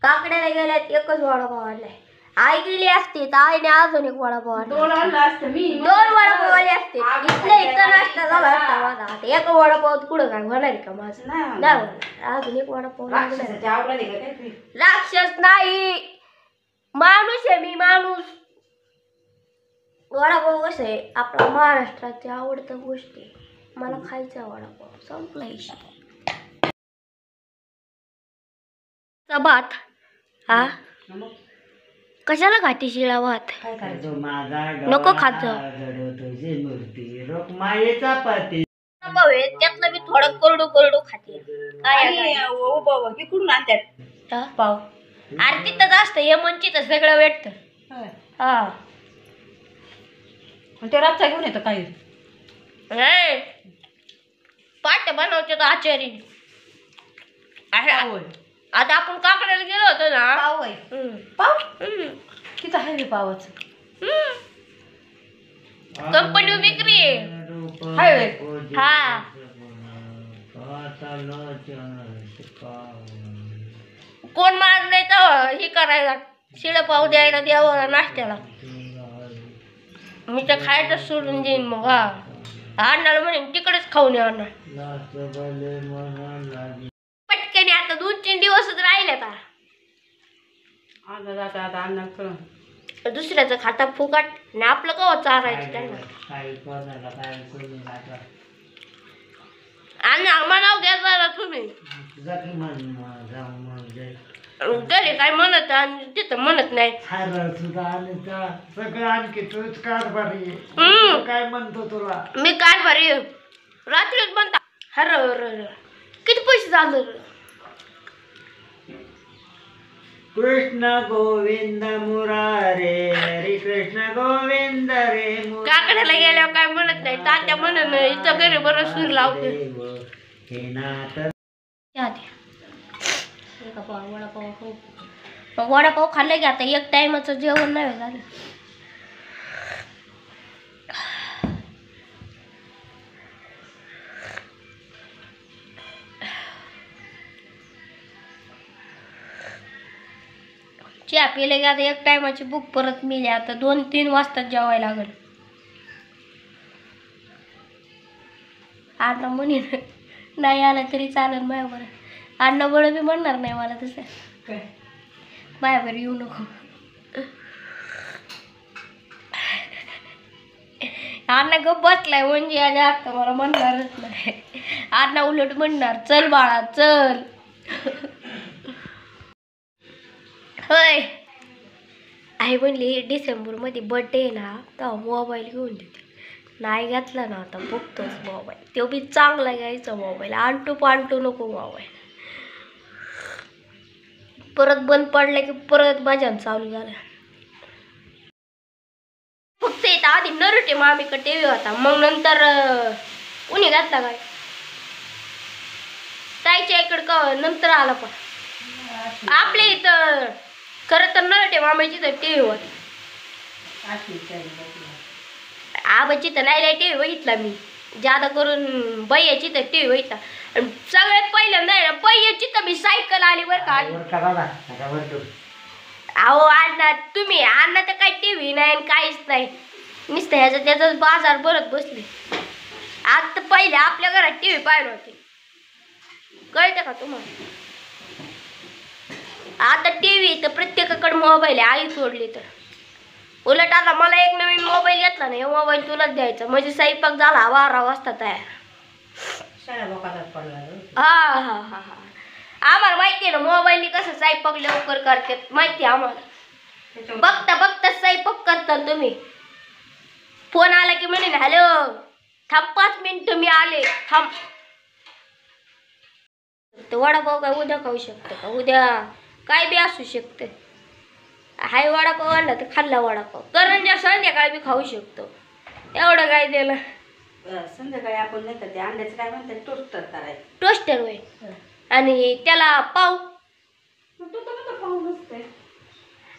काकड्याला गेल्यात एकच वडापाव आणलाय. आई गेली असते तर आईने अजून एक वडापाव आणला. दोन वडापाव आले असते. इथं नाश्ता झाला असता माझा. आता एका वडापावात कुठं काय होणार का माझं? नाही अजून एक वडापाव. राक्षस नाही, माणूस आहे मी, माणूस. वडापाव कसं आहे आपला महाराष्ट्राची आवडता गोष्ट आहे. मला खायचा वडापाव. संपला भात. हा कशाला खाते शिळा भात? नको खात जाऊ. त्यातलं मी थोडं कोरडू कोरडू खाते. काय कुठून आणतात पाव? अरे तिथं जास्त हे मंचित सगळं भेटतं. हा ते रातचा घेऊन येतं काही पाट्या बनवते तो आचारी. आता आपण काकड्याला गेलो होतो ना. पाव आहे. पाव किती आहे पावाचं? कंपनी विक्री आहे. हा कोण मारलंय तर हे करायला शिळ पाव द्यायला द्यावं नाश्त्याला. मी तर खायचं सोडून देईन मग. हा आणणार म्हणे तिकडेच खाऊन येणार. पटकन आता 2-3 दिवसच राहिले. आता दुसऱ्याचं खाता फुकट आणि आपलं कवा चारायचं त्यांना. आणि आम्हाला घ्या तुम्ही घरी काय म्हणत आणि तिथं म्हणत नाही. काय म्हणतो तुला मी काय भारी रात्रीच म्हणता. हर किती पैसे झालं? कृष्ण गोविंद मुरारे हरे कृष्ण गोविंद रे. काकड्याला गेल्यावर काय म्हणत नाही. तात्या म्हणून इथं घरी बरं सूर लावते. वडापाव खाल्ले की आता एक टाइमच जेवण नाही झालं. चहा पिले की आता एक टायमाची भूक परत मिळली. आता 2-3 वाजता जेवायला लागल. अण्णा म्हणे नाही आला तरी चालेल माझ्यावर. अण्णा बळ बी म्हणणार नाही मला तसं. माझ्यावर येऊ नको. अण्णा गप बसलाय म्हणजे आणि आता मला म्हणणारच नाही. अण्णा उलट म्हणणार चल बाळा चल. होय आई म्हणली डिसेंबरमध्ये बर्थडे आहे ना तेव्हा मोबाईल घेऊन देते. नाही घेतला ना आता बघतोच मोबाईल. तो बी चांगला घ्यायचा मोबाईल. आणटू पांटू नको मोबाईल. परत बंद पडला की परत भजन चालू झालं. फक्त इथं आधी नरटे मामीकडे टीव्ही होता. मग नंतर उन्ही घातला काय ताईच्या इकडं नंतर आला. पण आपल्या इथं खरं तर नरटे मामाची तर टीव्ही होती. आबाची तर नाही टीव्ही बघितला मी. जादा करून बैयाची तर टीव्ही बघितला. सगळ्यात पहिल्यांदा आहे ना बैयाची तर मी सायकल आली बरं का. अहो अण्णा तुम्ही अण्णा तर काही टीव्ही नाही काहीच नाही. नुसतं ह्याचं त्याचाच बाजार भरत बसले. आता पहिले आपल्या घरात टीव्ही पाहिलं होते. कळतं का तुम्हाला? आता टीव्ही तर प्रत्येकाकडे मोबाईल आहे. आई सोडली तर. उलट आता मला एक नवीन मोबाईल घेतला नाही. मोबाईल तुलाच द्यायचा म्हणजे स्वयंपाक झाला 12 वाजता तयार. हा हा हा हा आम्हाला माहिती आहे ना मोबाईलनी कसं स्वयंपाक लवकर करतात माहिती आहे आम्हाला. बघता बघता स्वयंपाक करता तुम्ही. फोन आला की म्हणे हॅलो थांब 5 मिनिट मी आले थांब. वडापाव काय उद्या खाऊ शकतो का? उद्या काय बी असू शकतं. हाय वडापाव आणला तर खाल्ला वडापाव. करंजा संध्याकाळी बी खाऊ शकतो. एवढं काय दिलं. संध्याकाळी आपण नाही तर ते अंड्याचं काय म्हणतात टोस्टर करायचं. टोस्टर होय. आणि त्याला पाव.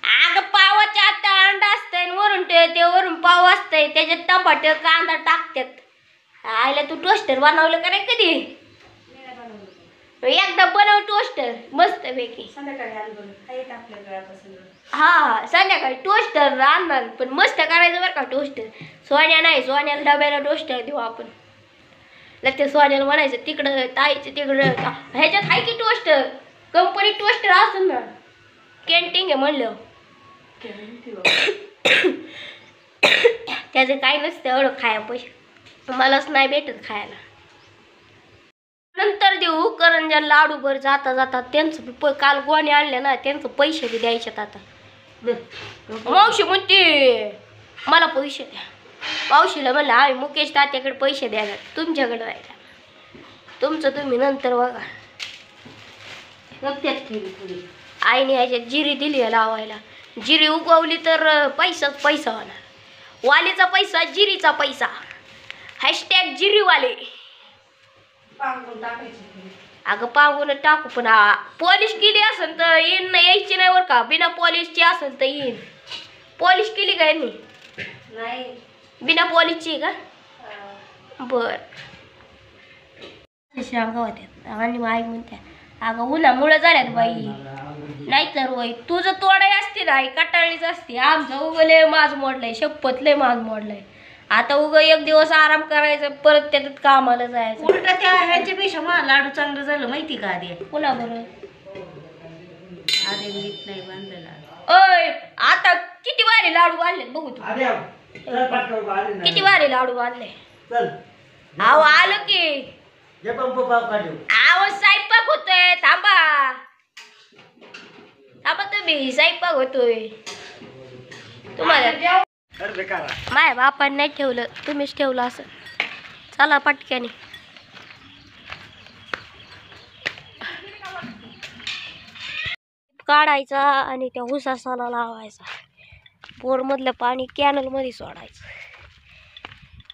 अगं पावाच्या आता अंडा असतंय वरून ते वरून पाव असतंय. त्याच्यात टमाटर कांदा टाकतात. आईला तू टोस्टर बनवलं का नाही कधी? एकदा बनव टोस्टर मस्त पैकी. संध्याकाळी आली बघ आहेत आपल्या गळ्यापासून. हा संध्याकाळी टोस्टर आणणार पण मस्त करायचं बरं का टोस्टर. सोन्या नाही, सोन्याला डब्याला टोस्टर देऊ आपण. लगते सोन्याला म्हणायचं तिकडं ताईचं तिकडं ह्याच्यात आहे की टोस्टर, कंपनी टोस्टर असेल ना, कॅन्टीन आहे म्हणलं. त्याचं काही नसतं एवढं खाया पैसे, मलाच नाही भेटत खायला. नंतर देऊ करंजा लाडू भर जाता जाता त्यांचं काल गोणे आणले ना त्यांचं पैसे बी द्यायच्यात आता. मावशी म्हणते मला पैसे द्या. मावशीला म्हणलं आम्ही मुकेश तात्याकडे पैसे द्यायला, तुमच्याकडे राहिला. तुमचं तुम्ही नंतर बघा. आईने ह्याच्यात जिरी दिली आहे लावायला. जिरी उगवली तर पैसाच पैसा होणार. वालीचा पैसा जिरीचा पैसा. हॅशटॅग जिरीवाले. अगं पांगून टाकू पण पॉलिश केली असेल तर येईन, यायची नाही बरं का. बिना पॉलिशची असेल तर येईन. पॉलिश केली काय नाही? बिना पॉलिशची का? बर. शेंगा होत्या आणि आई म्हणत्या अगं उन्हामुळं झाल्यात बाई. नाहीतर वय तुझं तोडाय असते ना, कटाळीच असते. आमचं उगले माझ मोडलंय, शपथ लय माझ मोडलंय. आता उग एक दिवस आराम करायचं, परत त्याच्यात कामाला जायचं. उलट त्या ह्याच्यापेक्षा मला लाडू चांगलं झालं माहिती का आधी. पुन्हा बरं आधी नीट नाही बांधलेला. ओय आता किती वारे लाडू बांधले बघू तू. किती वारे लाडू बांधले. अहो आलो की. आहो स्वयंपाक होतोय, थांबा थांबा तुम्ही, स्वयंपाक होतोय. तुम्हाला माय बापाने नाही ठेवलं, तुम्हीच ठेवलं असं. चला पटक्याने. काढायचा आणि त्या उसासाला लावायचा. बोरमधलं पाणी कॅनलमध्ये सोडायचं.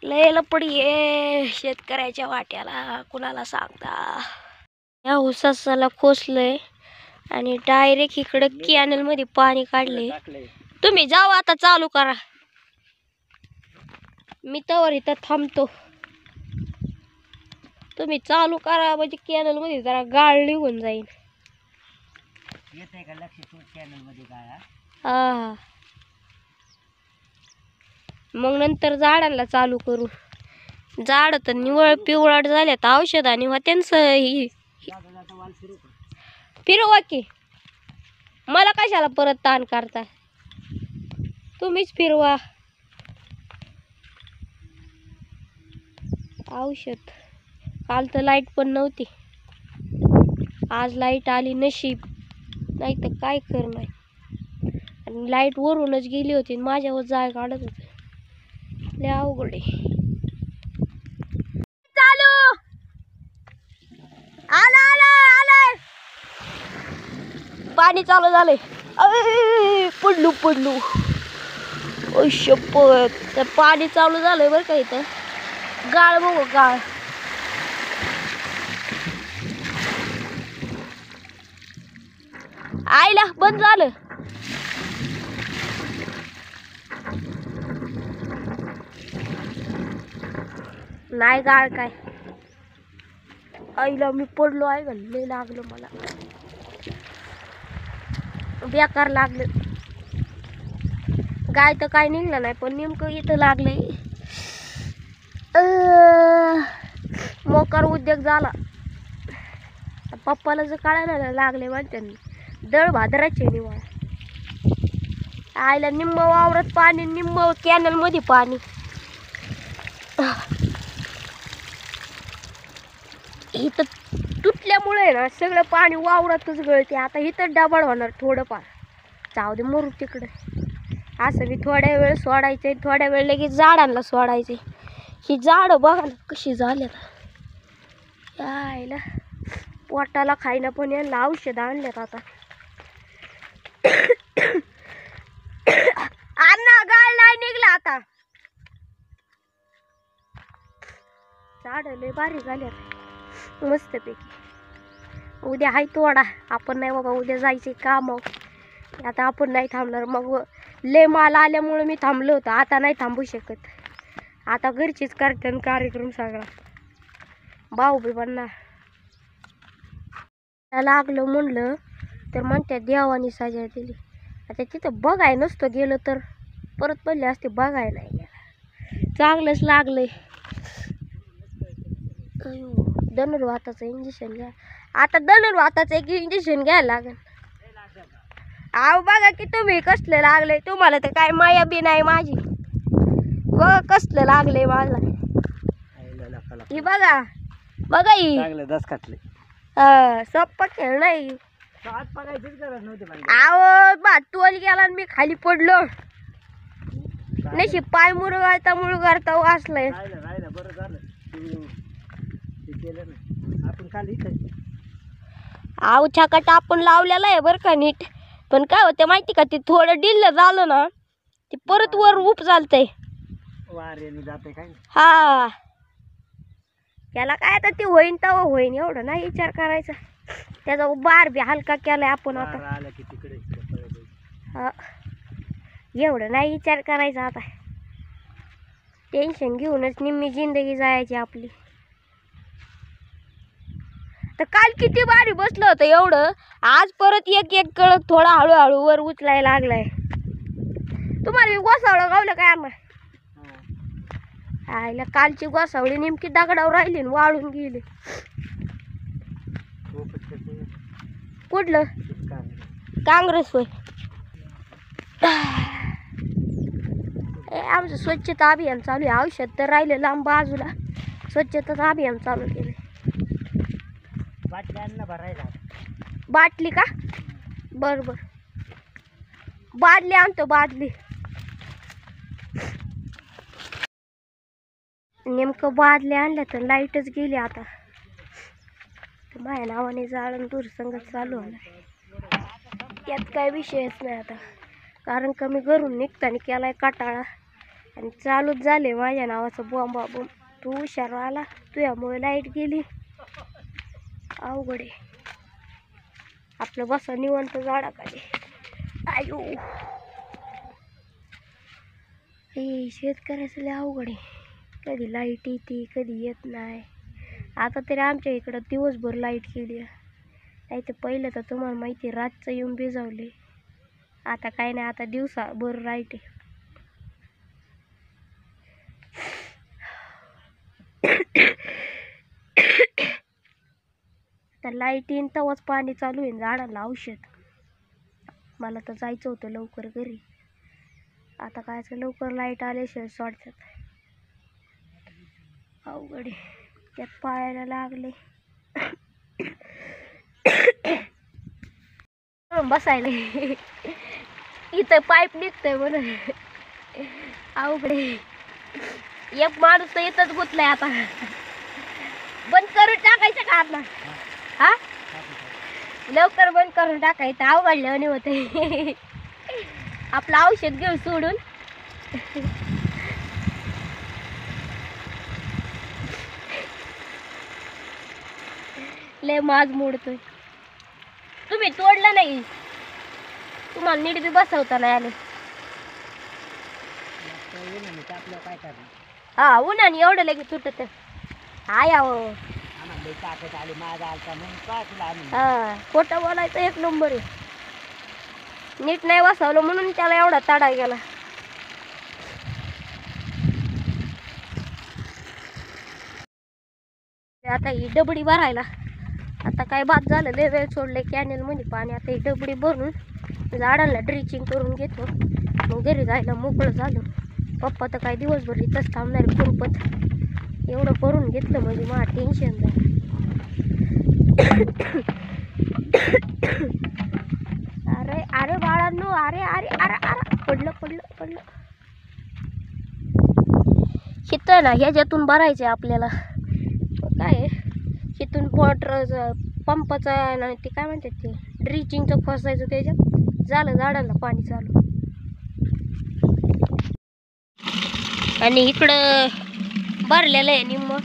लय लपडी आहे शेतकऱ्याच्या वाट्याला, कुणाला सांगता. या उसासाला खोसलंय आणि डायरेक्ट इकडं कॅनलमध्ये पाणी काढले. तुम्ही जाऊ आता, चालू करा. मी तर इथं थांबतो. तुम्ही चालू करा म्हणजे कॅनल मध्ये जरा गाळ निघून जाईल. हा मग नंतर झाडांना चालू करू. झाड तर निवळ पिवळाट झाल्यात, औषधाने होत्यांचं फिरवा की. मला कशाला परत ताण करता, तुम्हीच फिरवा. औषध काल तर लाईट पण नव्हती, आज लाईट आली नशीब, नाही तर काय करणार. आणि लाईट वरूनच गेली होती, माझ्यावर जाळ काढत होत. लय अवघड आहे. चालू आलंय पाणी चालू झालंय. पडलू ओ शपथ. तर पाणी चालू झालंय बरं का. इथं गाळ बघू, गाळ. आईला बंद झालं. नाही गाळ काय. आईला मी पडलो आहे. लय लागलं मला, बेकार लागलं. गाय तर काय निघलं नाही, पण नेमकं इथं लागलंय. मोकार उद्योग झाला. पप्पाला जर कळायला लागले म्हणते दळ भादराचे निवळ. आईला निम्म वावरात पाणी, निम्म कॅनल मध्ये पाणी. इथं तुटल्यामुळे ना सगळं पाणी वावरातच गळते. आता इथं डबल होणार थोडंफार. जाऊ दे मरू तिकडे. असं मी थोड्या वेळ सोडायचे, थोड्या वेळ लगेच झाडांना सोडायचे. ही झाडं बघा ना कशी झाल्यात. यायला पोटाला खायला पण यांना औषध आणल्यात आता. अण्णा गाळ नाही निघला आता. झाड लय भारी झाल्यात मस्तपैकी. उद्या हाय तोडा. आपण नाही बाबा, उद्या जायचे काम. आता आपण नाही थांबणार. मग लय माल आल्यामुळे मी थांबलो होतो. आता नाही थांबू शकत. आता घरचीच करते कार्यक्रम सगळा. भाऊ बी बनणार. लागलं म्हणलं तर म्हणत्या देवानी सजा दिली. आता तिथं बघाय नसतं गेलं तर परत पडले असते, बघाय नाही गेला. चांगलंच लागलंय. धनुर्वाताचं इंजेक्शन घ्या आता. धनुर्वाताचं एक इंजेक्शन घ्यायला लागेल. आव बघा की तुम्ही कसलं लागलंय. तुम्हाला तर काय माया बी नाही माझी. बघा कसलं लागलंय मला. ही बघा बघा ही दस काटले. सोप्पा खेळ नाही. हात पगायचीच गरज नव्हती. आव बा टोल गेला आणि मी खाली पडलो. नशी पाय मुरगाळता वाचलंय. राहिलं बरं झालं केलं ना आपण काल इथं. आव छाकट आपण लावलेला आहे बरं का नीट. पण काय होतं माहिती का, ते थोडं डिल्ल झालं ना ते परत वर उप चालतंय. वाऱ्याने जाते काय. हा त्याला काय आता ते होईन तेव्हा होईन, एवढं नाही विचार करायचा. त्याचा बार बी हलका केलाय आपण आता. आलं की तिकडे हा एवढं नाही विचार करायचा आता. टेन्शन घेऊनच निम्मी जिंदगी जायची आपली. तर काल किती भारी बसलं होतं एवढं. आज परत एक एक कळत थोडा हळूहळू वर उचलायला लागलाय. तुम्हाला गोसावळं गावलं काय आम्हा. आईला कालची गोसावळी नेमकी दगडावर राहिली आणि वाळून गेली. कुठलं काँग्रेस होय. आमचं स्वच्छता अभियान चालू आहे. औषध तर राहिलं लांब बाजूला. स्वच्छताचं अभियान चालू केलं. बाटली का. बर बर बादली आणतो बादली. नेमकं बादली आणल्या तर लाईटच गेली आता. माझ्या नावाने जाळण दूर संगत चालू होणार. यात काय विषयच नाही आता. कारण कमी घरून निघताना केलाय काटाळा आणि चालूच झाले माझ्या नावाचं बॉम्बा बॉम्ब. तू हुशार आला तुझ्यामुळे लाईट गेली. अवघड आहे आपलं. बसा निवांत झाडाखाली. आयो हे शेतकऱ्याचं लय अवघड आहे. कधी लाईट येते कधी येत नाही. आता तरी आमच्या इकडं दिवसभर लाईट गेली. नाही तर पहिलं तर तुम्हाला माहिती रातचं येऊन भिजवले. आता काय नाही, आता दिवसाभर लाईट आहे. आता लाईट येईन तेव्हाच पाणी चालू आहे झाडाला औषध. मला तर जायचं होतं लवकर घरी. आता काय लवकर लाईट आल्याशिवाय सोडतात. अवघड आहे. त्यात पायाला लागले. बसायला इथं पाईप निघतोय म्हणून अवघड आहे. एक माणूस तर इथंच गुतलाय आता. बंद करून टाकायचं का आता. हा लवकर बंद करून टाकायचं. अवघडलं नाही होते. आपलं औषध घेऊन सोडून लय माज मोडतोय. तुम्ही तोडलं नाही. तुम्हाला नीट बी बसवता नाही आले. हा उन्हाने एवढं लगे तुटत. आया हो हा खोटं बोलायचं एक नंबर आहे. नीट नाही बसवलं म्हणून त्याला एवढा तडा गेला. आता ही डबडी भरायला आता काय बाद झालं. लय वेळ सोडले कॅनेल मध्ये पाणी. आता ही डबडी भरून झाडांना ड्रिचिंग करून घेतो. मग घरी जायला मोकळं झालं. पप्पा तर काय दिवसभर इथंच थांबणार खुरपत. एवढं करून घेतलं म्हणजे मला टेन्शन नाही. अरे अरे बाळांनो अरे अरे अरे अरे पडलं पडलं पडलं. हिथं ना ह्याच्यातून भरायचं आपल्याला. काय हिथून वॉटर पंपाचा ते काय म्हणतात ते ड्रिचिंगचं खोसायचं त्याच्यात झालं झाडांना पाणी चालू. आणि इकडं भरलेलं आहे निम्म.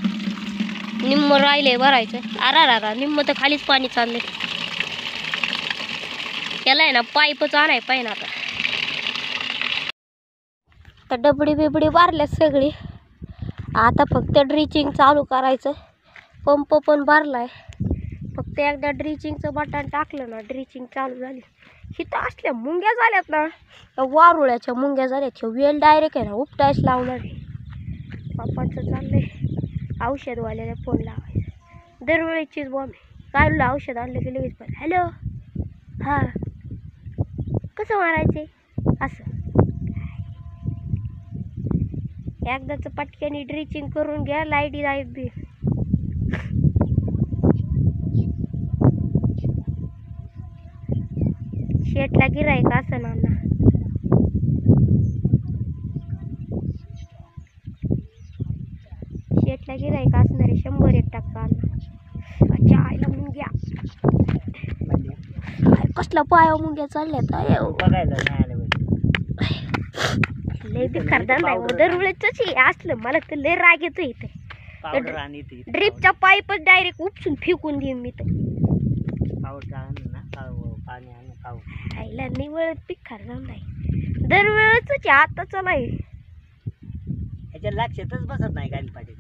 निम्म राहिलंय भरायचं. अरा निम्म तर खालीच पाणी चाललंय. त्याला आहे ना पाईपच आणाय पाहिजे आता. तर डबडी बिबडी भरल्या सगळी. आता फक्त ड्रिचिंग चालू करायचं. पंप पण भरलाय. फक्त फक्त एकदा ड्रिचिंगचं बटन टाकलं ना ड्रिचिंग चालू झाली. इथं असल्या मुंग्या झाल्यात ना, त्या वारुळ्याच्या मुंग्या झाल्यात. वेल डायरेक्ट आहे ना उपटायच लावणार आहे. पप्पाचं चाललंय औषधवाल्याला फोन लावायचं. दरवेळेचीच बॉम्ब आहे. काढलं औषध आणलं की लगेच पण हॅलो हां कसं मारायचे असं. एकदाच पटक्याने ड्रिचिंग करून घ्या. लाईटी लाईट बी शेटला गिरायक असं ना शेटला गिरायक असणारे 100% अच्छा आईला मुंग्या कसला पाया मुंग्या चालल्यात. बघायला नाही आलं लय बेकार धंदा आहे. दरवेळेच असलं मला तर लय राग येतो. इथे पावडर आणि ती ड्रिपचा पाईपच डायरेक्ट उपसून फेकून देईन मी तर. पावडर आणून ना पाणी आणून खाऊ. आईला निवळ बेकार धंदा आहे. दरवेळेच आता चलाय. याच्या लक्षातच बसत नाही गाडी पाहिजे.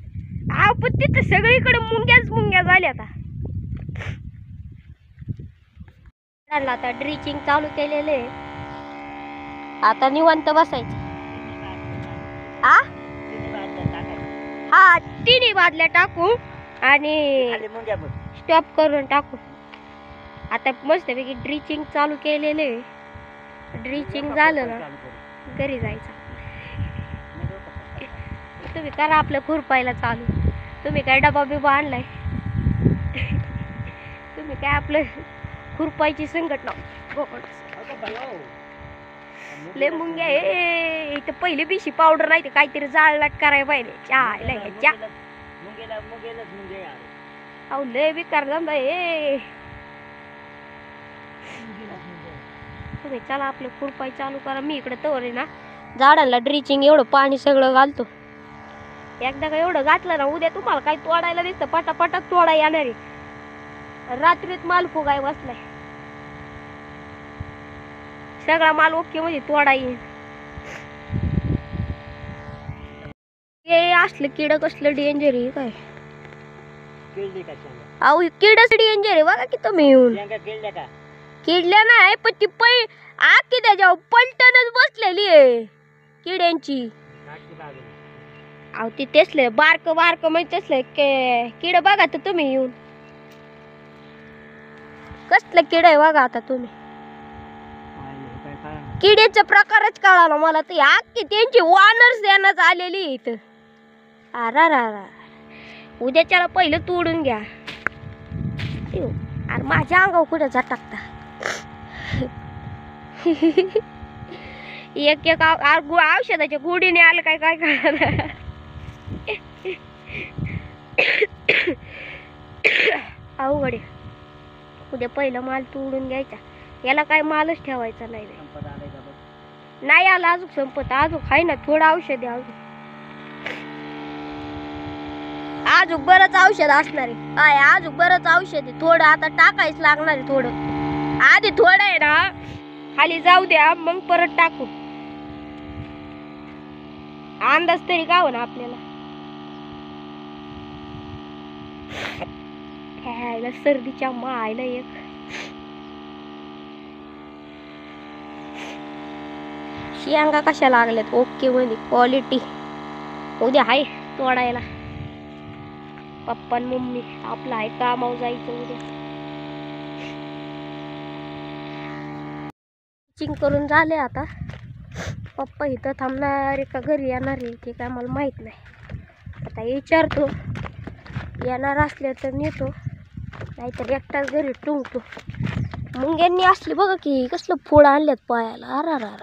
पण तिथं सगळीकडे मुंग्याच मुंग्या झाल्या. आता ड्रिचिंग चालू केलेले. आता निवांत बसायचं. हा 3 बादल्या टाकू आणि स्टॉप करून टाकू. आता मस्तपैकी ड्रिचिंग चालू केलेले. ड्रिचिंग झालं ना घरी जायचं. तुम्ही करा आपलं खुरपायला चालू. तुम्ही काय डबा बिबा आणलाय. तुम्ही काय आपलं खुरपायची संघटना. लय मुंग्या हे. इथं पहिली बिशी पावडर नाही ते काहीतरी जाळलाट करायला पाहिजे. चहाला ह्याच्या अहो लय बेकार धंदा हे. तुम्ही चला आपलं खुरपाय चालू करा. मी इकडे तवर आहे ना झाडांना ड्रिचिंग एवढं पाणी सगळं घालतो. एकदा का एवढं घातलं ना उद्या तुम्हाला काही तोडायला दिसतं पटापटात तोडा येणार आहे. रात्रीत माल फुगाय बसलाय. सगळा माल ओके म्हणजे तोडा येईल. हे असलं किड कसलं डेंजर आहे काय. अहो किडच डेंजर आहे बघा की तुम्ही येऊन. किडल्या नाही पण ती आखी त्याच्यावर पलटणच बसलेली आहे किड्यांची. अहो ती तेसले बारक बारक म्हणजे तेसले किड बघा तर तुम्ही येऊन. कसलं किड आहे बघा आता तुम्ही. किड्याचा प्रकारच कळाला मला. ते आखी त्यांची वानर्स देण्यात आलेली इथं. अरा उद्याच्याला पहिलं तोडून घ्या. अरे माझ्या अंगावर कुठे जा टाकता. एक एक औषधाच्या गुढीने आलं काय काय कळणार. अवघड आहे. उद्या पहिलं माल तोडून घ्यायचा. याला काय मालच ठेवायचा नाही. नाही आला अजून संपत. अजून आहे ना थोडं औषध आहे. अजून बरंच औषध असणार आहे. अजून बरंच औषध आहे. थोडं आता टाकायच लागणार आहे. थोडं आधी थोडं आहे ना खाली जाऊ द्या मग परत टाकू. अंदाज तरी गाव ना आपल्याला. ह्याला सर्दीच्या मायला एक शेंगा कशा लागल्यात ओके मध्ये क्वालिटी. उद्या आहे तोडायला. पप्पा आणि मम्मी आपलं आहे कामावर जायचं उद्या. चिंग करून झाले आता. पप्पा इथं थांबणार आहे का घरी येणार आहे ते काय मला माहित नाही. आता विचारतो. येणार असले तर नेतो नाहीतर एकटाच घरी टुंकतो. मुंग्यांनी असली बघा की कसलं फोड आणल्यात पायाला. अरा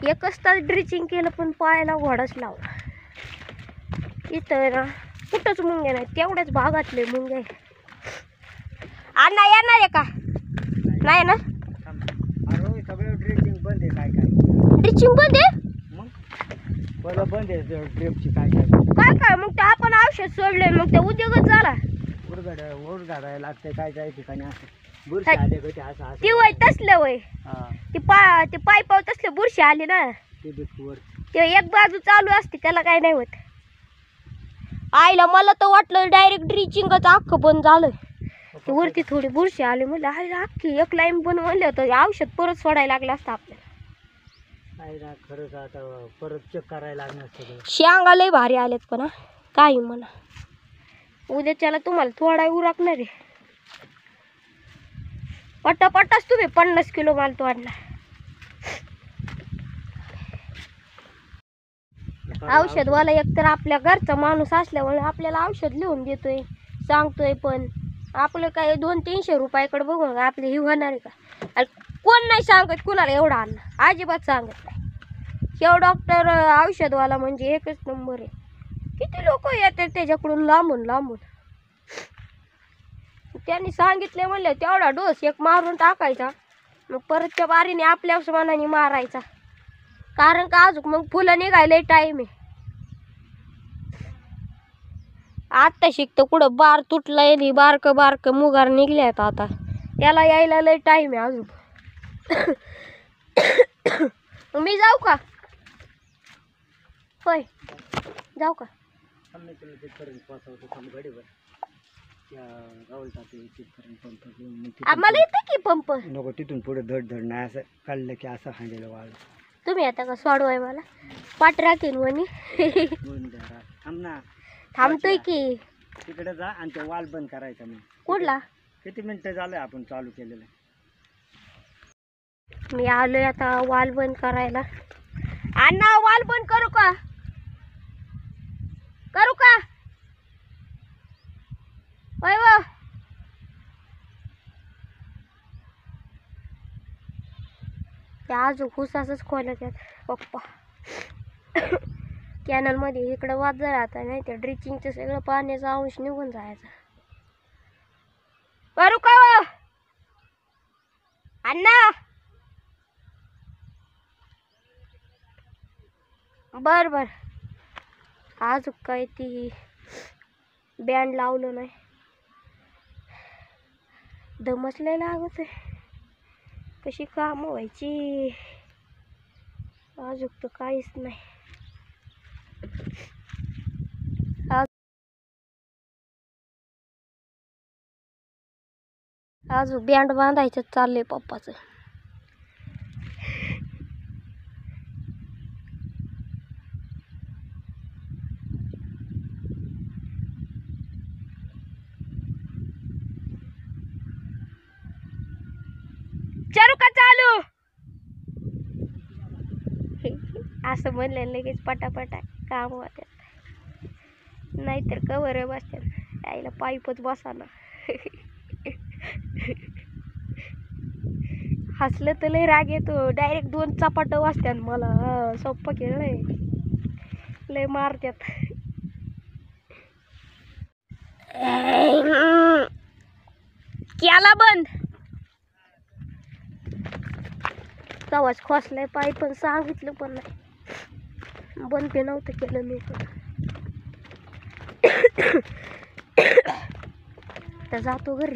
एकच तास ड्रिचिंग केलं पण पायाला घोडाच लावला. इथं ना कुठंच मुंग्या नाही. तेवढ्याच भागातले मुंग्या आहे. अण्णा येणार आहे का नाही ना. ड्रिचिंग बंद आहे. काय ड्रिचिंग बंद आहे. मग बंद आहे ड्रिपची काय काय मग ते आपण औषध सोडले मग ते उद्योगच झाला. उडगाडायला लागतंय काय काय ठिकाणी असं बुरशी आले गं ते असं ती वय तसलं वय. ते पाईपावर तसले बुरशी आली ना. ते एक बाजू चालू असते त्याला काय नाही होत. आईला मला तर वाटलं डायरेक्ट ड्रिचिंगच अख्खं बंद झालं. ते वरती थोडी बुरशी आली म्हणलं हाय अख्खी एक लाईन पण म्हणलं तर औषध परत सोडायला लागलं असतं आपल्याला. काय ना खरंच आता परत चेक करायला लागणार सगळं. शेंगा लय भारी आलेत पण काही म्हणा उद्याच्याला तुम्हाला थोडा उरकणार आहे. पट्टाच तुम्ही 50 किलो माल तोडणार. औषधवाला एकतर आपल्या घरचा माणूस असल्यामुळे आपल्याला औषध लिहून देतोय सांगतोय पण आपलं काय 200-300 रुपयाकडे बघून आपले ही होणार आहे का? आणि कोण नाही सांगत कुणाला एवढं आणणं अजिबात सांगत नाही. हे डॉक्टर औषधवाला म्हणजे एकच नंबर आहे. किती लोक येतात त्याच्याकडून लांबून लांबून. त्यांनी सांगितले म्हणलं तेवढा डोस एक मारून टाकायचा मग परतच्या बारीने आपल्याच मनाने मारायचा. कारण का अजून मग फुलं निघायला टाईम आहे. आत्ता शिकतं कुठं बार तुटलाय नाही बारक मुगार निघल्यात आता त्याला यायला लय टाईम आहे अजून. मी जाऊ का? होय जाऊ का? आम्हाला येतं की पंप. नको तिथून पुढे धड धड नाही असं काढलं की असं हांडेलं वाळ. तुम्ही आता का सोडवाय मला पाठ राखीन म्हणे. थांब ना थांबतोय की. तिकडे जा आणि ते वाल बंद करायचा मग. कुठला? किती मिनिटं झालं आपण चालू केलेलं. मी आलोय आता वाल बंद करायला. अण्णा वाल बंद करू का? करू का? होय व त्या अजून खुसाच खोलत आहेत पप्पा. कॅनल मध्ये इकडं वाद जर आता नाही त्या ड्रिचिंगचं सगळं पाण्याचा अंश निघून जायचा. करू का व अण्णा? बर बर. आज काय ती बँड लावलं नाही दमच लय लागत आहे. कशी काम व्हायची अजून तर काहीच नाही. अजून बँड बांधायचं चाललंय पप्पाचं. चालू का चालू असं म्हणलं लगेच पटापटा काम होत्यात. नाहीतर कवर बसतात यायला पाईपच बसाना. हसलं तर लय राग येतो. डायरेक्ट 2 चपाट वाजतात मला. सोप्पा खेळ लय मारत्यात. केला बंद तवाच खोसलाय पाईप पण सांगितलं पण नाही. बंद पे नव्हतं केलं मी पण. तर जातो घरी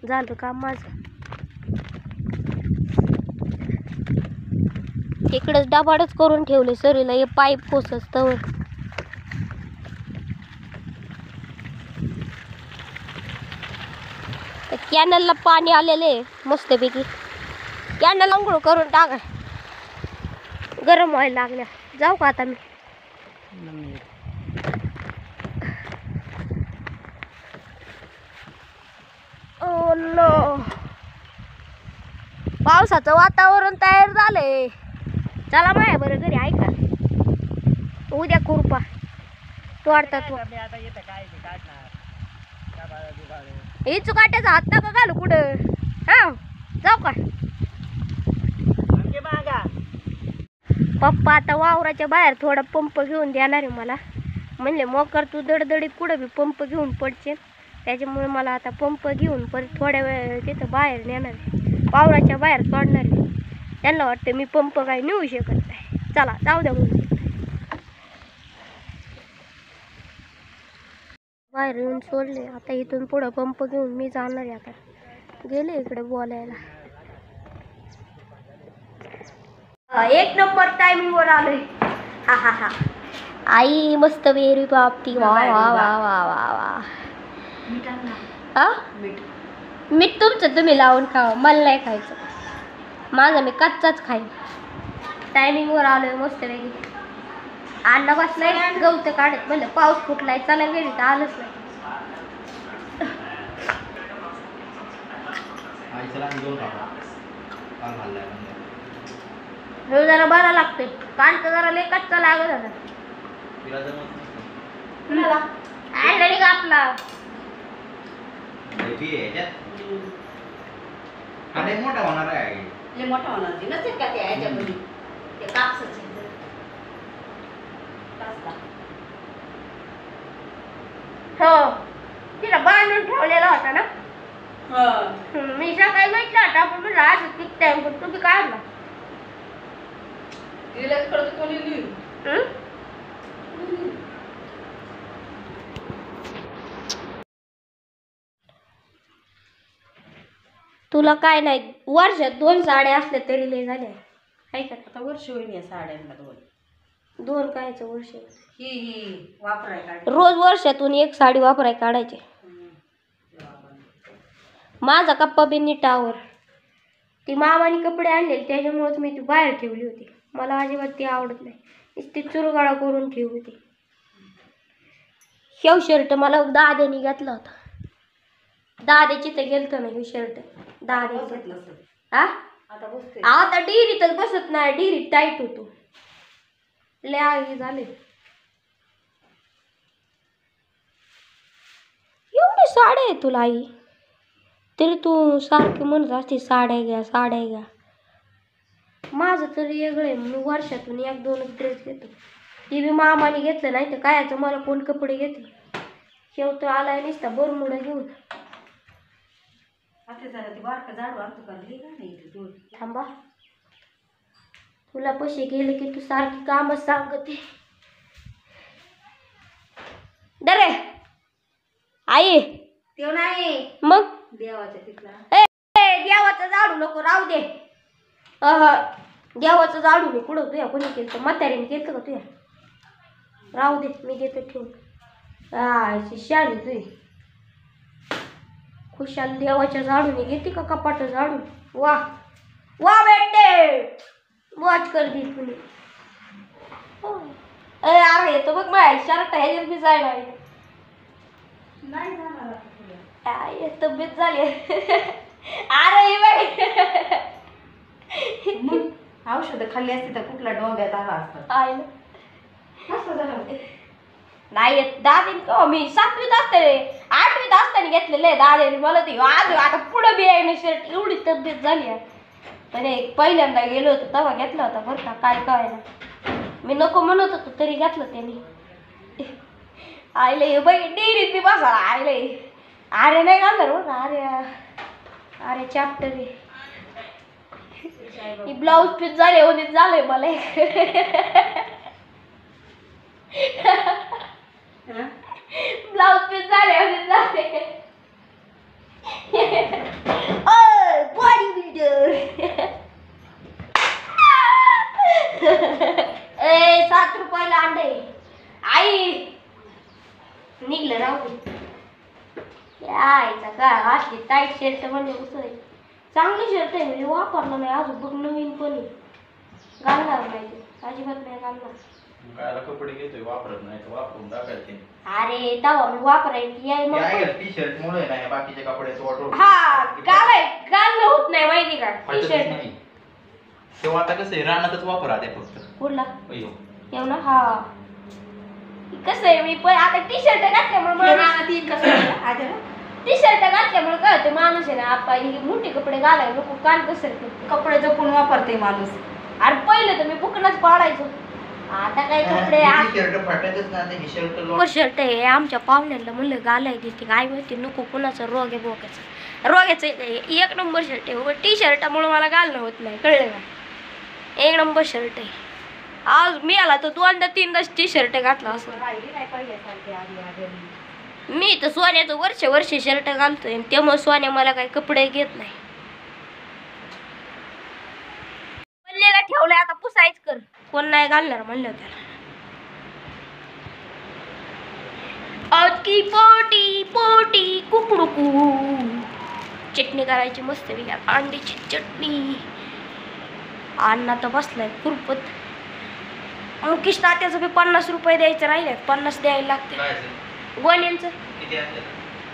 झालं काम माझं. इकडंच डबाडच करून ठेवले सरीला हे पाईप खोसच तवर. कॅनलला पाणी आलेले मस्तपैकी. कॅनल अंघोळ करून टाका गरम व्हायला लागल्या. जाऊ का आता मी? ओ नो पावसाचं वातावरण तयार झालंय. चला माया बरं घरी ऐका उद्या खुरपा तोडतात. इचू काट्याचा हात नका घालू कुठं. हा जाऊ का? पप्पा आता वावराच्या बाहेर थोडा पंप घेऊन देणार आहे मला. म्हणले मोकर तू दडदडीत कुठं बी पंप घेऊन पडचे त्याच्यामुळे मला आता पंप घेऊन परत थोड्या वेळ तिथं बाहेर नेणार आहे. वावराच्या बाहेर सोडणार आहे. त्यांना वाटतं मी पंप काही नेऊ शकत नाही. चला जाऊ द्या म्हणून बाहेर येऊन सोडले. आता इथून पुढं पंप घेऊन मी जाणार आहे. आता गेले इकडे बोलायला. 1 नंबर टायमिंग वर आलोय. हा हा हा आई मस्त बेरी बापती. वा वा वा वा वा वा. हा मीठ मीठ तुमचं तुम्ही लावून खावा, मला नाही खायचं. माझं मी कच्चाच खाईन. टायमिंगवर आलोय मस्त वेगळी. अन्न बसलाय गवत काढत म्हणलं पाऊस फुटलाय चला गेली तर आलंच नाही. हे जरा बरा लागतोय. कांदा जरा लय कच्चा लागत होता. आणलं का आपला मोठा होणार आहे. लय मोठा होणार नाही. नसेल का ते ह्याच्यामध्ये ते कापसाचे कापसा. हो तिला बांधून ठेवलेला होता ना. हं. मी सकाळी म्हटलं होता आपण म्हणलं आज पिकताय पण तुम्ही काढला. तिला कळत कोणी लिहिलं. तुला काय नाही वर्षात 2 साड्या असल्या तरी लय झाल्या. काय का आता वर्ष होईल या साड्यांना 2 कायचं वर्ष. ही वापराय काढ. रोज वर्षातून 1 साडी वापराय काढायची. माझा कप्पा बी नीटावर. ती मामाने कपडे आणले त्याच्यामुळेच मी ती बाहेर ठेवली होती. मला अजिबात ती आवडत नाही. नुसती चुरगाळा करून ठेवली होती. ह्यो शर्ट मला दाद्याने घेतला होता. दाद्याची तर गेलतं ना ह्यो शर्ट. दाद्याचं हा आता बसते. आता डिरीतच बसत नाही. डिरीत टाईट होतो. लय आगी झाले. एवढी साड्या आहे तुला आई तरी तू सारखी म्हणत असते साड्या घ्या साड्या घ्या. माझं तरी वेगळं आहे. मी वर्षातून 1-2 ड्रेस घेतो. ती बी मामाने घेतलं नाही तर कायचं मला कोण कपडे घेते. शेवट आलाय नुसता बरमुडा घेऊन. आता जरा ती बारका झाडू आणतो का लिहिलं नाही इथे दोन. थांबा तुला पैसे गेले की तू सारखी कामच सांगते. दरे आई तेव नाही मग देवाच्या तिथला. देवाचं झाडू नको राहू दे. देवाचं झाडू मी कुठं तुया कोणी केलं म्हातारीने केलं का तुया. राहू दे मी देतो ठेवून. शाली तुझी खुशाल देवाच्या झाडूने घेते का कपाट झाडून. वा वा बेटे मौज कर दी तुने. अरे येतो बघ माझ्या शर्ट ह्याच्यात बी जायला नाही जाणार आता पुढे. तब्येत झाली. अरे बघ मग औषधं खाल्ली असती तर कुठला डोंग्यात आला असता. आहे ना. कसं झालं नाही येत दादीन का मी 7वीत असताना 8वीत असताना घेतलेलं आहे दादीने मला ते आज आता पुढं बी आहे ना शर्ट. एवढी तब्येत झाली आहे. पण पहिल्यांदा गेलो होतो तेव्हा घेतला होता बरं का. काय काय ना मी नको म्हणत होतो तरी घेतलं त्यांनी. आयले बाई डेरीत बी बसा आयले. अरे नाही घालणार बघ. अरे चॅप्टर ही ब्लाऊज पीस झाले होते झाले मला. ब्लाऊज पीस झाले होते झाले. बॉडी बिल्डर 7 रुपयाला अंडे. आई निघलं राहू यायचा का असली टाईट शर्ट म्हणजे उसळ चांगली शर्ट आहे. म्हणजे वापरलं नाही अजून बघ नवीन पण घालणार नाही ते अजिबात नाही घालणार. कपडे घेतोय वापरत नाही वापरून टाकायचे. अरे तेव्हा मी वापरायची याय मग टी शर्ट मुळे नाही बाकीचे कपड्याचं वाटोळ. हा घालणं होत नाही माहिती का टी शर्ट. तेव्हा आता कसं आहे रानातच वापरा ते फक्त. कुठला अय्यो येऊ ना. हा कसं आहे मी पण आता टी शर्ट घातल्यामुळे टी शर्ट घातल्यामुळे काय होते माणूस आहे ना आपा ही मोठे कपडे घालाय नको कान कसं कपडे जपून वापरते माणूस. अरे पहिलं तर मी बुकनच पाडायचो. आता काय कपडे शर्ट फाटायचंच ना ते शर्ट. शर्ट आहे आमच्या पाहुण्यांना म्हणलं घालायची ती काय माहिती नको कुणाचा रोग आहे बोक्याचा. रोग्याचं 1 नंबर शर्ट आहे. टी शर्टामुळे मला घालणं होत नाही कळलं का. 1 नंबर शर्ट आहे. आज मी आला तर 2दा-3दाच टी शर्ट घातला असं. मी तर सोन्याचं वर्ष शर्ट घालतोय त्यामुळे सोन्या मला काही कपडे घेत नाही. पल्लेला ठेवलंय आता पुसायच कर. कोण नाही घालणार म्हणलं त्याला. आज की पोटी पोटी कुकडुकू. चटणी करायची मस्त वेगळ्या अंड्याची चटणी. अण्णा तर बसलाय खुरपत. मुकेश तात्याचं बी 50 रुपये द्यायचं राहिले. 50 द्यायला लागते गोण्यांचं.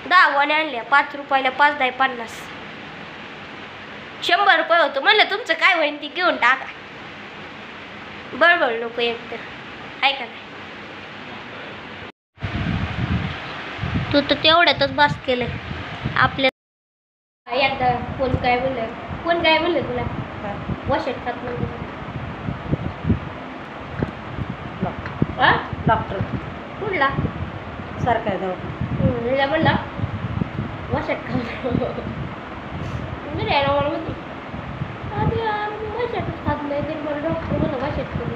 10 गोण्या आणल्या 5 रुपयाला 5 10 50. 100 रुपये होतं. म्हणलं तुमचं काय होईल ती घेऊन टाका. बरोबर नको एक तर ऐका नाही. तू तर तेवढ्यातच बास केलंय आपल्या. एकदा कोण काय म्हणलं तुला वॉशेट खात म्हणलं. डॉक्टर कुठला सरकारी दवाखाना म्हणला वॉशेट खात नाही यायला मला म्हणते आधी वॉशेटच खात नाही ते मला डॉक्टर म्हणलं वॉशेट करू.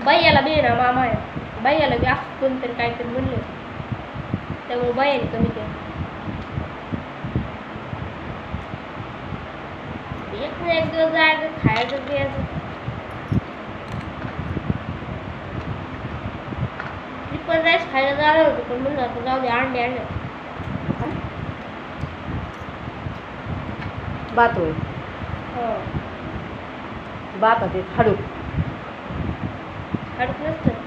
बाईयाला बी ना मामा आहे बाईयाला बी असं कोणतरी काहीतरी म्हणलं त्यामुळे बाईयाने कमी केलं. एक दिवस जायचं खायचं प्यायचं. ट्रिपल राईस खायला जाणार होतं पण म्हणलं आता जाऊ दे अंडे आणले. भात होय हो भात होते हाडूक अडक नसतं.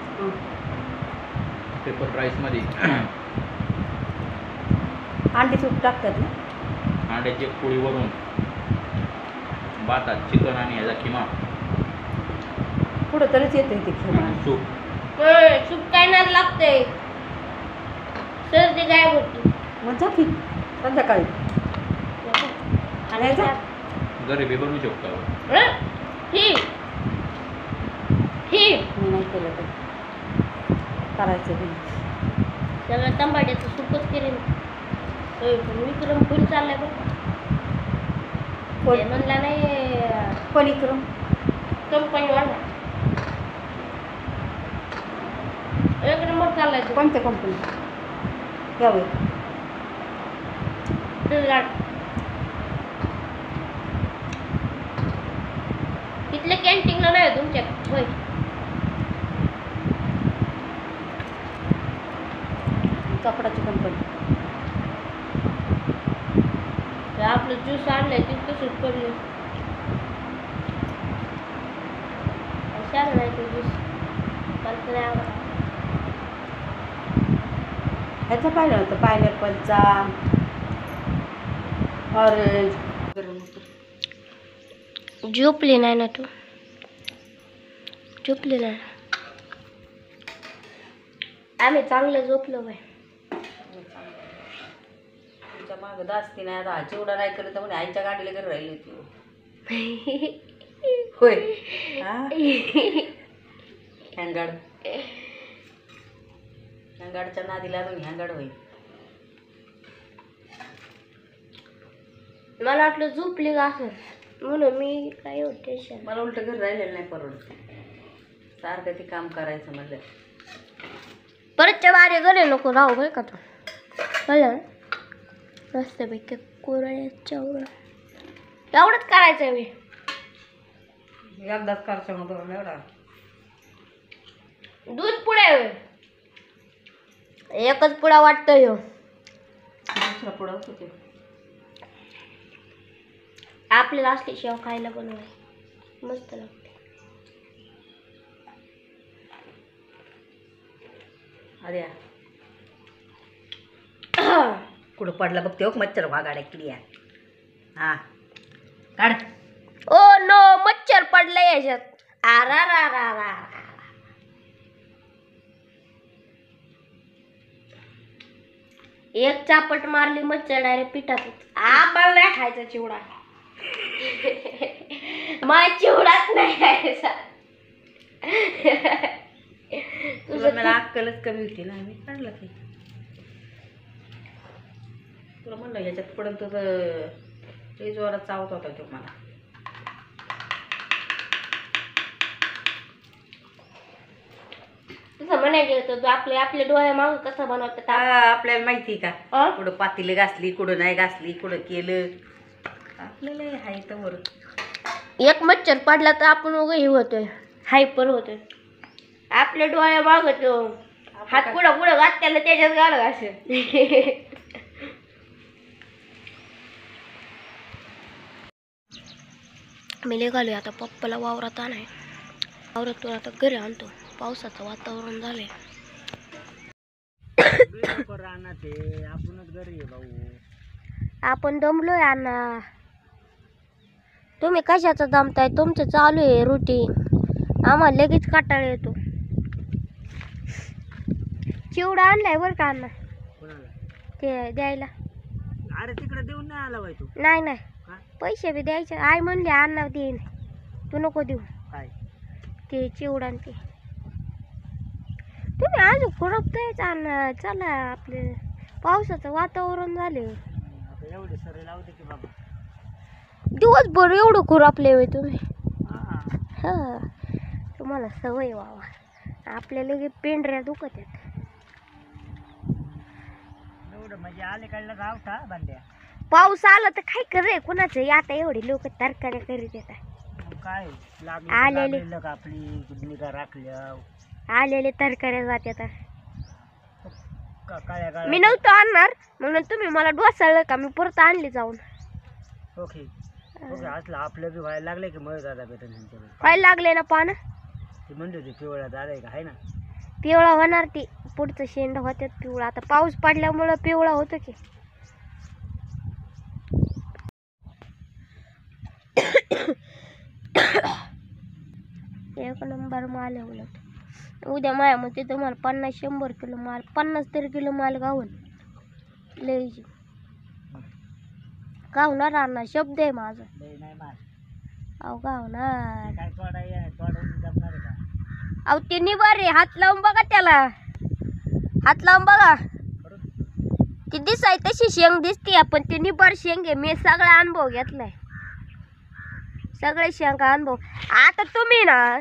पेपर राईसमध्ये अंडी सूप टाकतात ना. अंड्याची एक पोळीवरून भातात चिकन आणि ह्याचा किमा पुढं तरीच येते ते खेळ आणि सूप. सूप काय नाद लागतंय सर्दी गायब होती. मग जा की संध्याकाळी आणि गरिबी बनवू शकतो. ही मी नाही केलं तर करायचं बी. सगळं तंबाट्याचं सूपच केले पण विक्रम फुल चाललाय बघ. कोण म्हणला नाही कोणी करून कंपनी वाढला एक नंबर चाललाय तो. कोणत्या कंपनी यावे तिथल्या कॅन्टीनला नाही तुमच्या होय. कपडाची कंपनी आपलं ज्यूस आणलंय ते तसंच पडलं. छान नाही तो ज्यूस पण नाही आवडला. ह्याचं पाहिलं होतं पायनॅपलचा ऑरेंज. झोपली नाही ना तू झोपली नाही. आम्ही चांगलं झोपलो बाय. तुमच्या मागं दासती नाही आता चिवडा नाही करत म्हणे आईच्या गाडीला घरी राहिली होती होय हँगाडच्या नादीला अजून हँगाड होईल. मला वाटलं झोपली का असं म्हणून मी काय टेन्शन. मला उलट घरी राहिलेलं नाही परवडत. सारखं ते काम करायचं म्हणलं. परतच्या बारे घरी नको राहू बरं का तू कळलं मस्तपैकी कोरड्याच्या एवढंच करायचं मी. एकदाच करायचं म्हणून एवढा दूध पुढे एकच पुडा वाटतं ह्यो. दुसरा पुढं होतो ते आपल्याला असली शेव खायला बनवाय मस्त लागते. अरे कुठं पडला बघते हो मच्छर वागाड्या किड्या. हा काढ. ओ नो मच्छर पडलं याच्यात. आरा रा रा रा. एक चापट मारली मच्छर डायरेक्ट पिठात. आम्हाला नाही खायचा चिवडा. मला चिवडाच नाही खायचा. तुला मला अक्कलच कमी होती ना. मी काढलं की तुला म्हणलं ह्याच्यात पडून तुझं ते जोरात चावत होता तो मला. तुझं म्हणायचं होतं आपल्या डोळ्या माग कसं बनवतात आपल्याला माहिती का कुठं पातीला घासली कुठं नाही घासली कुठं केलं आपल्याला हाय तर बरं. एक मच्छर पडला तर आपण उगं हे होतोय हायपर होतोय. आपल्या डोळ्या मागतो हात पुढं पुढं घात त्याला त्याच्यात घाल असं. मी निघालोय आता पप्पाला वावरात आणाय. वावरातून आता घरी आणतो. पावसाचं वातावरण झालंय. राहणार ते आपणच घरी आहे भाऊ. आपण दमलोय अण्णा. तुम्ही कशाचं दमताय? तुमचं चालू आहे रुटीन. आम्हाला लगेच कंटाळा येतो. चिवडा आणलाय बरं का अण्णा कोणाला? ते द्यायला. अरे तिकडे देऊन नाही आला बाई तू. नाही नाही हा? पैसे बी द्यायचे. आई म्हणले अण्णा देईन. तू नको देऊ काय ते चिवडा आणि ते. तुम्ही अजून खुरपतायच अण्णा. चला आपले पावसाचं वातावरण झाले. आता एवढे सरे लावू दे की बाबा. दिवसभर एवढं खुरपले होय तुम्ही. हा हा तुम्हाला सवय व्हावा. आपल्या लगेच पेंढऱ्या दुखत आहेत. एवढं म्हणजे आले काढलं गावठा बांड्या. पाऊस आला तर काय करे कुणाचं. आता एवढे लोक तरकाऱ्या करीत येतात. मग काय आलेले. लागलं का आपली निगा राखल्या आलेले तरकाऱ्या जात्यात. काळ्या काळ्या. मी नव्हतं आणणार म्हणून तुम्ही मला डोसाळलं का मी परत आणली जाऊन. ओके ओके असलं आपलं बी व्हायला लागले की मग दादा भेटून काय लागले ना पानं. ते म्हणते होते पिवळा झालाय का आहे ना. पिवळा होणार ती पुढचं शेंड होत्यात पिवळा. आता पाऊस पडल्यामुळं पिवळा होतं की. एक नंबर माल आहे उलट. उद्या मायामध्ये तुम्हाला 50-100 किलो माल 50 तरी किलो माल गावून लयची गावणार अण्णा. शब्द आहे माझा. नाही मार अहो गावणार. काय तोडून जमणार आहे का. अहो ते निबार आहे. हात लावून बघा त्याला. हात लावून बघा. ती दिसाय तशी शेंग दिसते पण ती निबार शेंग आहे. मी सगळा अनुभव घेतलाय. सगळे शेंगा अनुभव. आता तुम्ही ना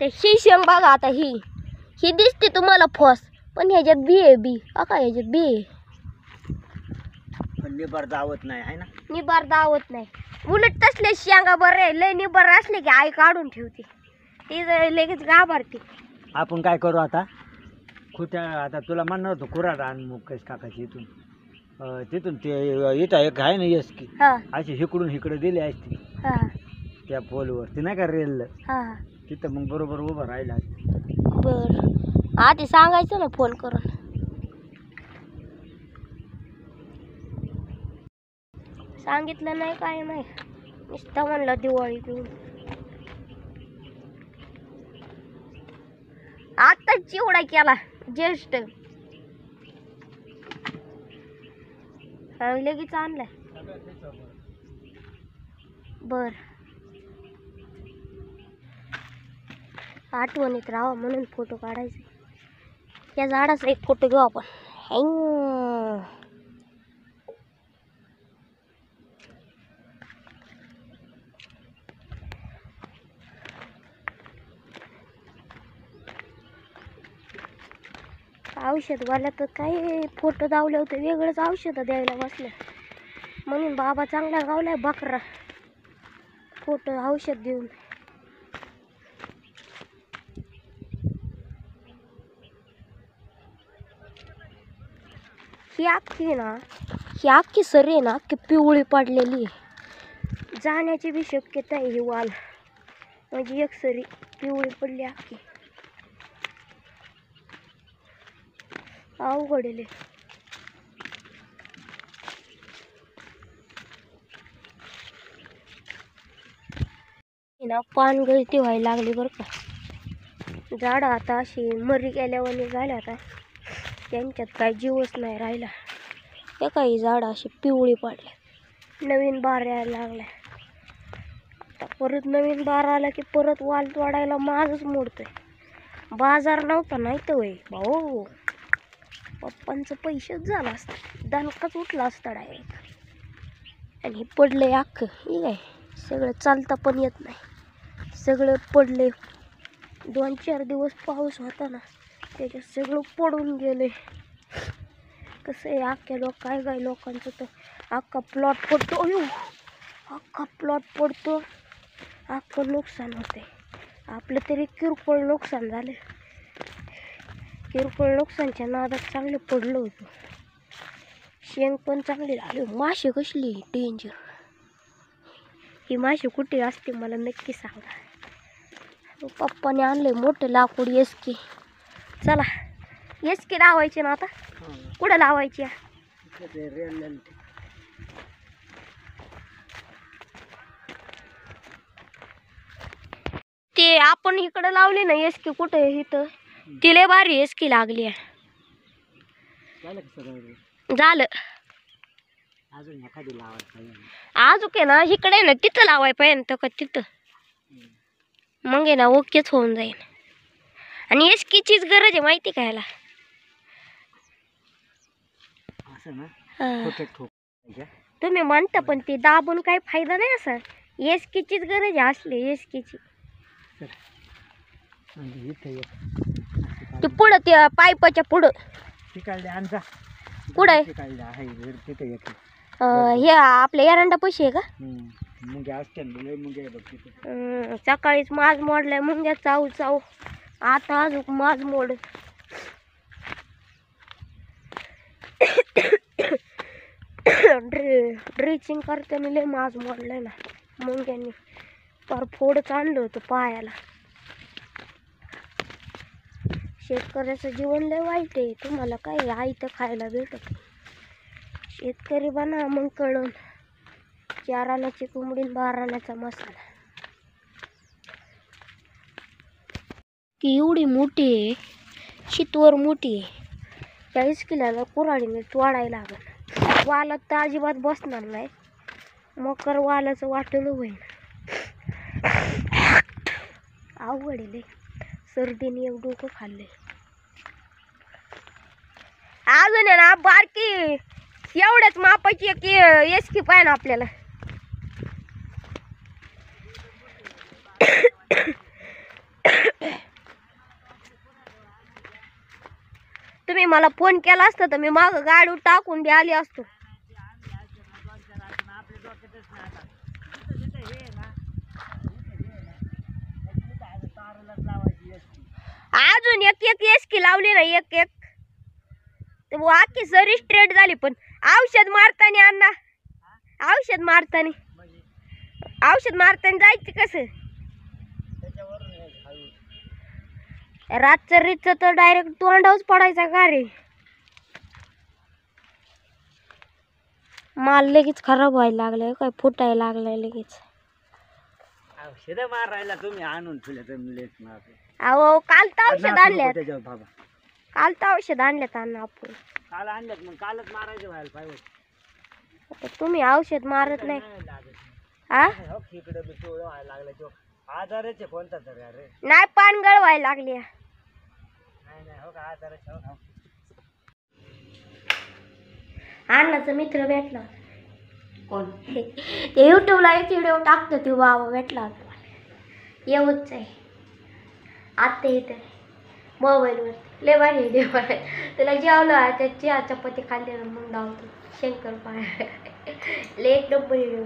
ते ही शेंग बघा. आता ही दिसते तुम्हाला फॉस पण ह्याच्यात बी आहे. बी का ह्याच्यात बी आहे. पण निबार दावत नाही आहे ना. निबार दावत नाही. उलट तसले शेंगा बरे. लय निबार असले की आई काढून ठेवते. ती लगेच घाबरते. आपण काय करू आता खुट्या. आता तुला म्हणणार होतो कुराड आण मुकेश काकाची इथून तिथून ते इथं एक आहे ना येस की हा अशी इकडून इकडे दिली असती हा त्या पोलवर. ते नाही का रेल हा तिथं मग बरोबर उभं राहिला. बर आधी सांगायचं ना फोन करून. सांगितलं नाही काय नाही नुसतं म्हणलं दिवाळी घेऊन. आता चिवडा केला ज्येष्ठ. लगेच आणलाय. बर आठवणीत राहावं म्हणून फोटो काढायचे. या झाडाचा एक फोटो घेऊ आपण. औषधवाला तर काय फोटो दावले होते. वेगळंच औषध द्यायला बसले म्हणून बाबा चांगला गावलाय बकरा. फोटो औषध देऊन. ही अख्खी सरी ना अख्खी पिवळी पडलेली आहे. जाण्याची बी शक्यता आहे. ही वाल म्हणजे एक सरी पिवळी पडली अख्खी. अवघड ना पान गळती व्हायला लागली बरं का. झाडं आता अशी मरी गेल्यावानी झाल्या. आता त्यांच्यात काय जीवच नाही राहिला. हे काही झाडं अशी पिवळी पडल्या. नवीन बार यायला लागल्या. आता परत नवीन बार आला की परत वाल तोडायला माझच मोडतोय. बाजार नव्हता नाही तर वय भाऊ पप्पांचं पैसेच झालं असतं. दणकाच उठला असता डायरेक्ट. आणि हे पडलंय अख्खं. हे काय सगळं चालता पण येत नाही. सगळं पडले. 2-4 दिवस पाऊस होता ना त्याच्यात सगळं पडून गेले. कसं आहे अख्ख्या काय लोकांचं तर अख्खा प्लॉट पडतो. अख्खा प्लॉट पडतो. अख्खं नुकसान होते. आपलं तरी किरकोळ नुकसान झालं. किरकोळ नुकसानच्या नादात चांगलं पडलं होतं. शेंग पण चांगली लागली. माशी कसली डेंजर. ही माशी कुठे असते मला नक्की सांगा. पप्पाने आणले मोठं लाकूड एसके. चला एसके लावायचे ना आता. कुठं लावायची ते आपण इकडं लावली ना एसके कुठे इथं तिले भारी एसके लागली आहे. झालं अजून एखादी लावायला आज ओके ना इकडे ना तिथं लावाय पाहिजे का तिथं मग आहे ना ओकेच होऊन जाईल. आणि एसकीचीच गरज आहे माहिती का याला. असं ना हा. ठोक तुम्ही म्हणता पण ते दाबून काही फायदा नाही. असा एसकीचीच गरज आहे असली एसकीची. म्हणजे इथे ते पुढं ते पाईपाच्या पुढं तिकडे आणजा पुढे तिकडे आहे तिथे एक हे आपल्या एरंडा पैसे आहे का. मुंग्या असते लय मुंग्या आहे बघ तिथे. सकाळीच माज मोडलाय मुंग्या चावू चावू. आता अजून माज मोड. ड्रिचिंग करताना लय माज मोडलाय ना मुंग्यांनी. फार फोडच आणलं होतं पायाला. शेतकऱ्याचं जीवन लय वाईट आहे. तुम्हाला काय आई तर खायला भेटत. शेतकरी बना मग कळून 4 आण्याची कोंबडी 12 आण्याचा मसाला. ती एवढी मोठी आहे शितवर मोठी आहे. 40 किलोला कुऱ्हाडीने तोडायला लागल. वालात तर अजिबात बसणार नाही. मकर वालाचं वाटलं होईल. अवघड आहे लय. सर्दीने एक डोकं खाल्लंय. अजून आहे ना बारकी एवढ्याच मापाची एक एसकी पाहिजे ना आपल्याला. तुम्ही मला फोन केला असता तर मी माग गाडी टाकून बी आली असतो. अजून एक एक एसकी लावली ना एक एक वाकी सरी स्ट्रेट झाली. पण औषध मारताना अण्णा औषध मारताना जायचं कसं. रातचं रितचं तर डायरेक्ट तोंडावच पडायचा का रे. माल लगेच खराब व्हायला लागलाय काय फुटायला लागलाय लगेच. औषध मारायला तुम्ही आणून ठेवले तुम्ही लेट मारते. अहो काल तर औषध आणल्यात. त्याच्यावर बाबा काल तर औषध आणल्यात अण्णा आपण. काल आणल्यात मग कालच मारायचं व्हायला पाहिजे. आता तुम्ही औषध मारत नाही. हा इकडे बी टोळ व्हायला लागला तो आजारच आहे कोणता तरी. अरे नाही पानगळ व्हायला लागली. नाही नाही हो का आजारच हो. अण्णाचा मित्र भेटला कोण ते युट्यूबला एक व्हिडिओ टाकतो ते बाबा भेटला होता मला. येऊच आहे आता इथे मोबाईलवर लय भारी व्हिडिओ आहे. तुला जेवलं त्याची चपाती खाल्ली मग धावतो शंकरपाळ्या. लय एक नंबर व्हिडिओ.